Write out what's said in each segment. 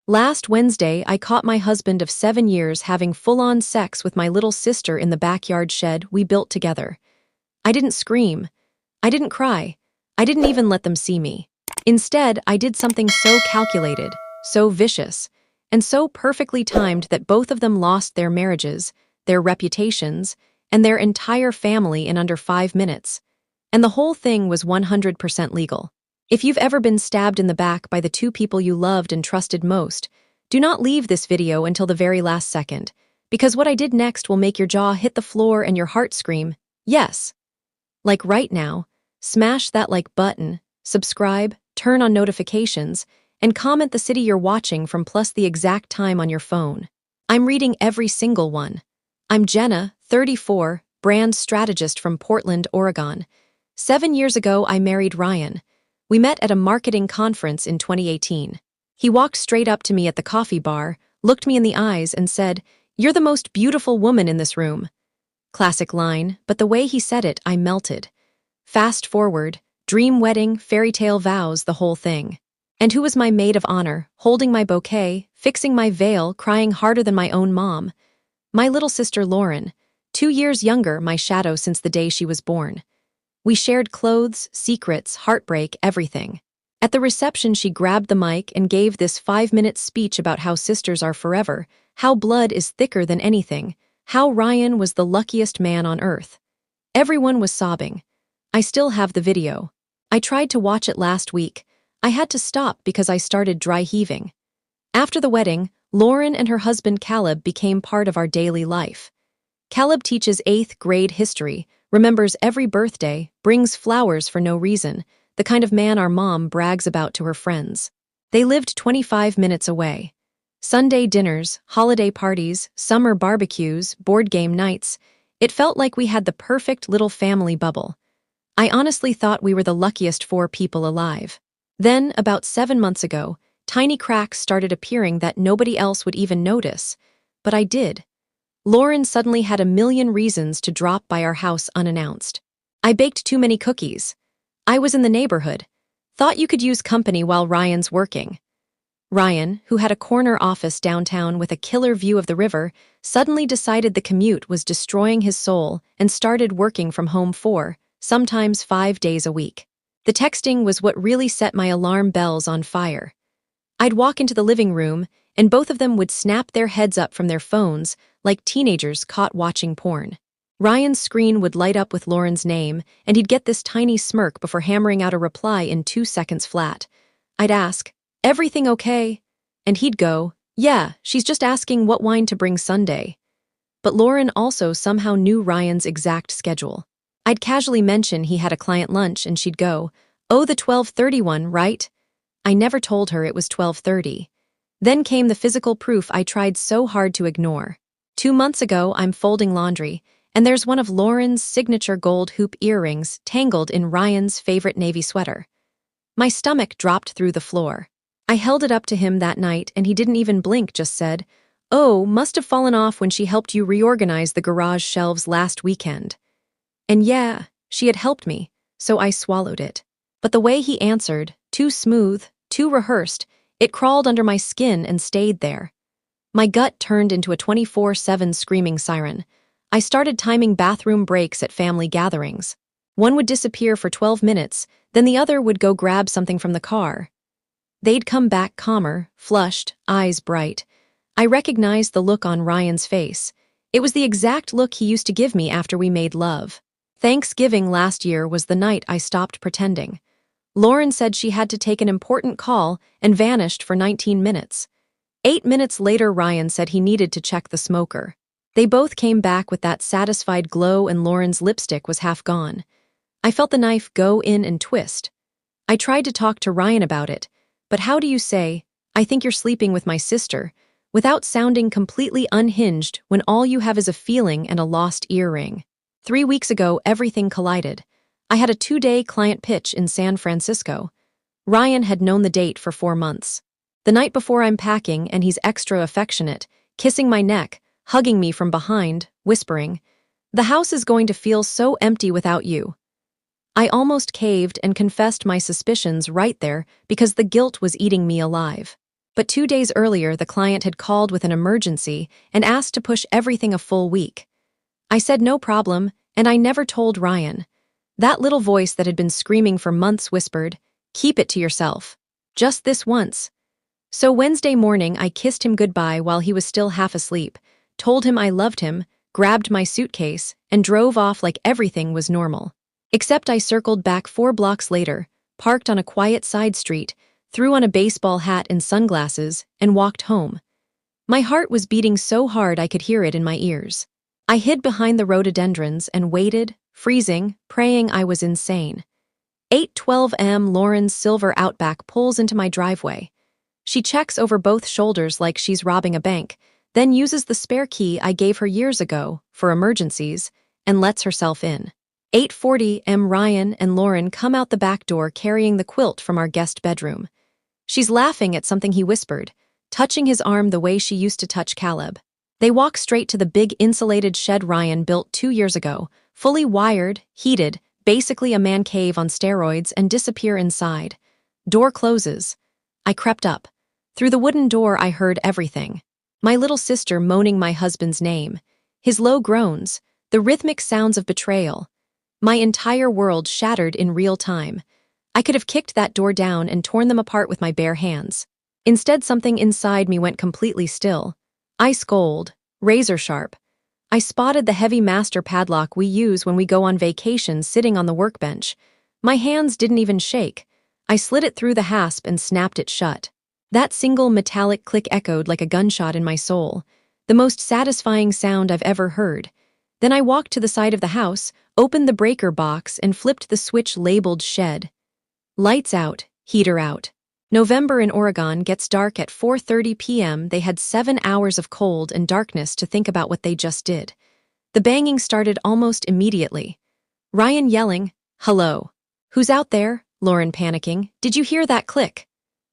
Last Wednesday, I caught my husband of 7 years having full-on sex with my little sister in the backyard shed we built together. I didn't scream. I didn't cry. I didn't even let them see me. Instead, I did something so calculated, so vicious, and so perfectly timed that both of them lost their marriages, their reputations, and their entire family in under 5 minutes. And the whole thing was 100% legal. If you've ever been stabbed in the back by the two people you loved and trusted most, do not leave this video until the very last second, because what I did next will make your jaw hit the floor and your heart scream, yes. Like right now, smash that like button, subscribe, turn on notifications, and comment the city you're watching from plus the exact time on your phone. I'm reading every single one. I'm Jenna, 34, brand strategist from Portland, Oregon. 7 years ago, I married Ryan. We met at a marketing conference in 2018. He walked straight up to me at the coffee bar, looked me in the eyes, and said, "You're the most beautiful woman in this room." Classic line, but the way he said it, I melted. Fast forward, dream wedding, fairy tale vows, the whole thing. And who was my maid of honor, holding my bouquet, fixing my veil, crying harder than my own mom? My little sister Lauren, 2 years younger, my shadow since the day she was born. We shared clothes, secrets, heartbreak, everything. At the reception, she grabbed the mic and gave this 5-minute speech about how sisters are forever, how blood is thicker than anything, how Ryan was the luckiest man on earth. Everyone was sobbing. I still have the video. I tried to watch it last week. I had to stop because I started dry heaving. After the wedding, Lauren and her husband Caleb became part of our daily life. Caleb teaches 8th grade history, remembers every birthday, brings flowers for no reason, the kind of man our mom brags about to her friends. They lived 25 minutes away. Sunday dinners, holiday parties, summer barbecues, board game nights. It felt like we had the perfect little family bubble. I honestly thought we were the luckiest 4 people alive. Then, about 7 months ago, tiny cracks started appearing that nobody else would even notice. But I did. Lauren suddenly had a million reasons to drop by our house unannounced. I baked too many cookies. I was in the neighborhood. Thought you could use company while Ryan's working. Ryan, who had a corner office downtown with a killer view of the river, suddenly decided the commute was destroying his soul and started working from home 4, sometimes 5 days a week. The texting was what really set my alarm bells on fire. I'd walk into the living room, and both of them would snap their heads up from their phones like teenagers caught watching porn. Ryan's screen would light up with Lauren's name, and he'd get this tiny smirk before hammering out a reply in 2 seconds flat. I'd ask, "Everything okay?" And he'd go, "Yeah, she's just asking what wine to bring Sunday." But Lauren also somehow knew Ryan's exact schedule. I'd casually mention he had a client lunch, and she'd go, "Oh, the 12:31, right?" I never told her it was 12:30. Then came the physical proof I tried so hard to ignore. 2 months ago, I'm folding laundry, and there's one of Lauren's signature gold hoop earrings tangled in Ryan's favorite navy sweater. My stomach dropped through the floor. I held it up to him that night, and he didn't even blink, just said, "Oh, must have fallen off when she helped you reorganize the garage shelves last weekend." And yeah, she had helped me, so I swallowed it. But the way he answered, too smooth, too rehearsed, it crawled under my skin and stayed there. My gut turned into a 24/7 screaming siren. I started timing bathroom breaks at family gatherings. One would disappear for 12 minutes, then the other would go grab something from the car. They'd come back calmer, flushed, eyes bright. I recognized the look on Ryan's face. It was the exact look he used to give me after we made love. Thanksgiving last year was the night I stopped pretending. Lauren said she had to take an important call and vanished for 19 minutes. 8 minutes later, Ryan said he needed to check the smoker. They both came back with that satisfied glow, and Lauren's lipstick was half gone. I felt the knife go in and twist. I tried to talk to Ryan about it, but how do you say, "I think you're sleeping with my sister," without sounding completely unhinged when all you have is a feeling and a lost earring? 3 weeks ago, everything collided. I had a 2-day client pitch in San Francisco. Ryan had known the date for 4 months. The night before, I'm packing, and he's extra affectionate, kissing my neck, hugging me from behind, whispering, "The house is going to feel so empty without you." I almost caved and confessed my suspicions right there because the guilt was eating me alive. But 2 days earlier, the client had called with an emergency and asked to push everything a full week. I said no problem, and I never told Ryan. That little voice that had been screaming for months whispered, "Keep it to yourself. Just this once." So Wednesday morning, I kissed him goodbye while he was still half asleep, told him I loved him, grabbed my suitcase, and drove off like everything was normal. Except I circled back 4 blocks later, parked on a quiet side street, threw on a baseball hat and sunglasses, and walked home. My heart was beating so hard I could hear it in my ears. I hid behind the rhododendrons and waited, freezing, praying I was insane. 8:12 am. Lauren's silver Outback pulls into my driveway. She checks over both shoulders like she's robbing a bank, then uses the spare key I gave her years ago for emergencies and lets herself in. 8:40 am. Ryan and Lauren come out the back door carrying the quilt from our guest bedroom. She's laughing at something he whispered, touching his arm the way she used to touch Caleb. They walk straight to the big insulated shed Ryan built 2 years ago, fully wired, heated, basically a man cave on steroids, and disappear inside. Door closes. I crept up. Through the wooden door I heard everything. My little sister moaning my husband's name, his low groans, the rhythmic sounds of betrayal. My entire world shattered in real time. I could have kicked that door down and torn them apart with my bare hands. Instead, something inside me went completely still. Ice cold, razor sharp. I spotted the heavy master padlock we use when we go on vacation sitting on the workbench. My hands didn't even shake. I slid it through the hasp and snapped it shut. That single metallic click echoed like a gunshot in my soul, the most satisfying sound I've ever heard. Then I walked to the side of the house, opened the breaker box, and flipped the switch labeled shed. Lights out, heater out. November in Oregon gets dark at 4:30 p.m. They had 7 hours of cold and darkness to think about what they just did. The banging started almost immediately. Ryan yelling, "Hello. Who's out there?" Lauren panicking, "Did you hear that click?"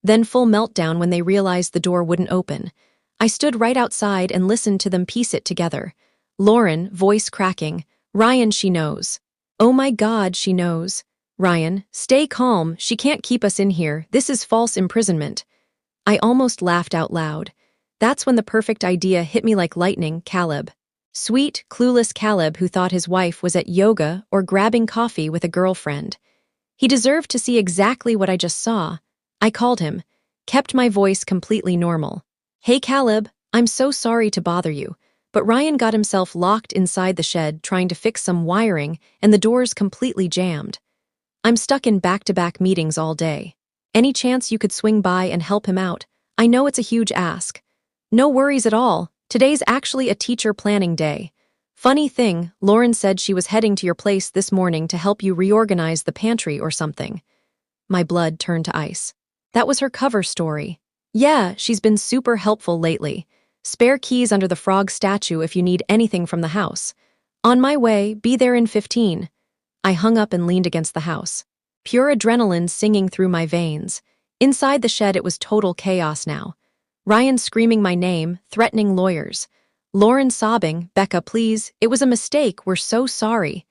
Then full meltdown when they realized the door wouldn't open. I stood right outside and listened to them piece it together. Lauren, voice cracking, "Ryan, she knows. Oh my God, she knows. Ryan, stay calm, she can't keep us in here, this is false imprisonment." I almost laughed out loud. That's when the perfect idea hit me like lightning, Caleb. Sweet, clueless Caleb who thought his wife was at yoga or grabbing coffee with a girlfriend. He deserved to see exactly what I just saw. I called him, kept my voice completely normal. "Hey Caleb, I'm so sorry to bother you, but Ryan got himself locked inside the shed trying to fix some wiring and the door's completely jammed. I'm stuck in back-to-back meetings all day. Any chance you could swing by and help him out? I know it's a huge ask." "No worries at all. Today's actually a teacher planning day. Funny thing, Lauren said she was heading to your place this morning to help you reorganize the pantry or something." My blood turned to ice. That was her cover story. "Yeah, she's been super helpful lately. Spare keys under the frog statue if you need anything from the house. On my way, be there in 15. I hung up and leaned against the house. Pure adrenaline singing through my veins. Inside the shed it was total chaos now. Ryan screaming my name, threatening lawyers. Lauren sobbing, "Becca, please, it was a mistake, we're so sorry."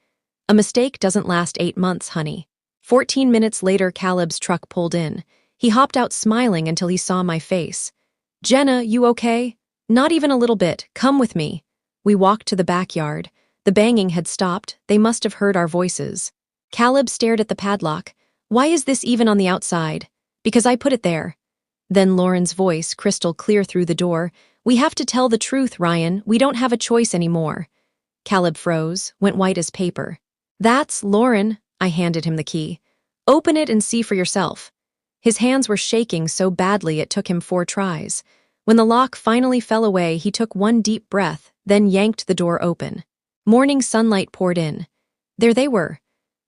A mistake doesn't last 8 months, honey. 14 minutes later, Caleb's truck pulled in. He hopped out smiling until he saw my face. "Jenna, you okay?" "Not even a little bit, come with me." We walked to the backyard. The banging had stopped, they must have heard our voices. Caleb stared at the padlock. "Why is this even on the outside?" "Because I put it there." Then Lauren's voice, crystal clear through the door. "We have to tell the truth, Ryan, we don't have a choice anymore." Caleb froze, went white as paper. "That's Lauren." I handed him the key. "Open it and see for yourself." His hands were shaking so badly it took him 4 tries. When the lock finally fell away, he took one deep breath, then yanked the door open. Morning sunlight poured in. There they were.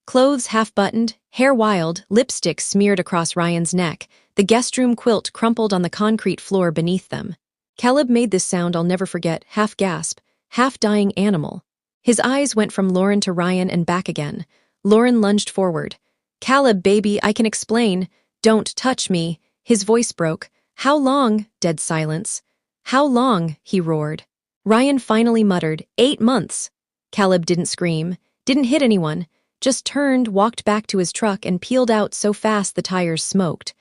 Clothes half-buttoned, hair wild, lipstick smeared across Ryan's neck, the guest room quilt crumpled on the concrete floor beneath them. Caleb made this sound I'll never forget, half-gasp, half-dying animal. His eyes went from Lauren to Ryan and back again. Lauren lunged forward. "Caleb, baby, I can explain. Don't touch me." His voice broke. "How long?" Dead silence. "How long?" he roared. Ryan finally muttered, 8 months. Caleb didn't scream, didn't hit anyone, just turned, walked back to his truck, and peeled out so fast the tires smoked.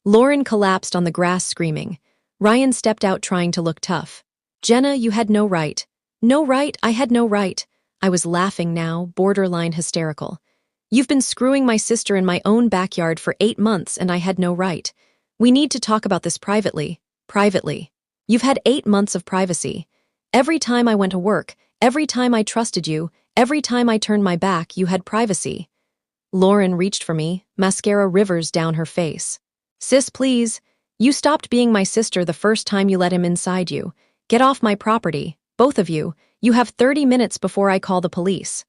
Lauren collapsed on the grass screaming. Ryan stepped out trying to look tough. Jenna, you had no right. No right, I had no right. I was laughing now, borderline hysterical. You've been screwing my sister in my own backyard for 8 months and I had no right. We need to talk about this privately. Privately. You've had 8 months of privacy. Every time I went to work, every time I trusted you, every time I turned my back, you had privacy. Lauren reached for me, mascara rivers down her face. Sis, please. You stopped being my sister the first time you let him inside you. Get off my property, both of you. You have 30 minutes before I call the police.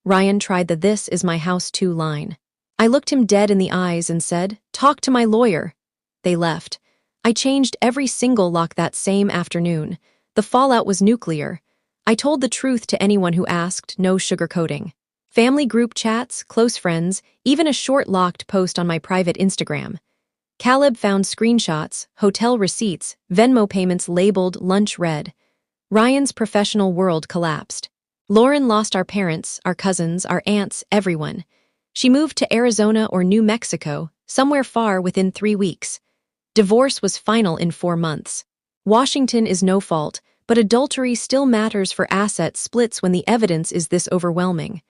Ryan tried the "this is my house too" line. I looked him dead in the eyes and said, talk to my lawyer. They left. I changed every single lock that same afternoon. The fallout was nuclear. I told the truth to anyone who asked, no sugarcoating. Family group chats, close friends, even a short locked post on my private Instagram. Caleb found screenshots, hotel receipts, Venmo payments labeled lunch red. Ryan's professional world collapsed. Lauren lost our parents, our cousins, our aunts, everyone. She moved to Arizona or New Mexico, somewhere far, within 3 weeks. Divorce was final in 4 months. Washington is no fault, but adultery still matters for asset splits when the evidence is this overwhelming.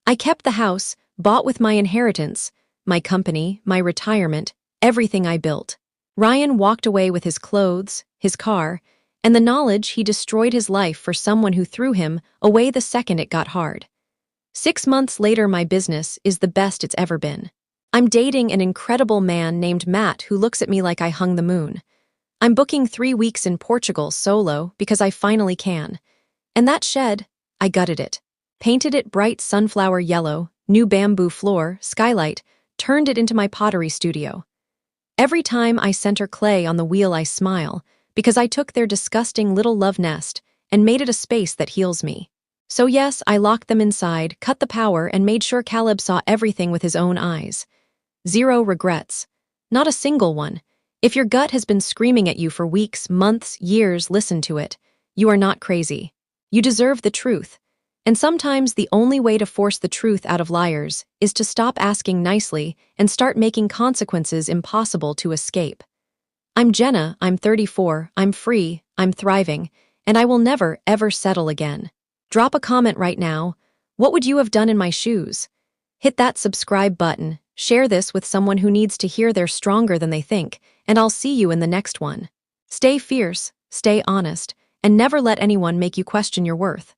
I kept the house, bought with my inheritance, my company, my retirement, everything I built. Ryan walked away with his clothes, his car, and the knowledge he destroyed his life for someone who threw him away the second it got hard. 6 months later, my business is the best it's ever been. I'm dating an incredible man named Matt who looks at me like I hung the moon. I'm booking 3 weeks in Portugal solo because I finally can. And that shed, I gutted it. Painted it bright sunflower yellow, new bamboo floor, skylight, turned it into my pottery studio. Every time I center clay on the wheel I smile, because I took their disgusting little love nest and made it a space that heals me. So yes, I locked them inside, cut the power, and made sure Caleb saw everything with his own eyes. 0 regrets. Not a single one. If your gut has been screaming at you for weeks, months, years, listen to it. You are not crazy. You deserve the truth. And sometimes the only way to force the truth out of liars is to stop asking nicely and start making consequences impossible to escape. I'm Jenna, I'm 34, I'm free, I'm thriving, and I will never, ever settle again. Drop a comment right now. What would you have done in my shoes? Hit that subscribe button, share this with someone who needs to hear they're stronger than they think, and I'll see you in the next one. Stay fierce, stay honest, and never let anyone make you question your worth.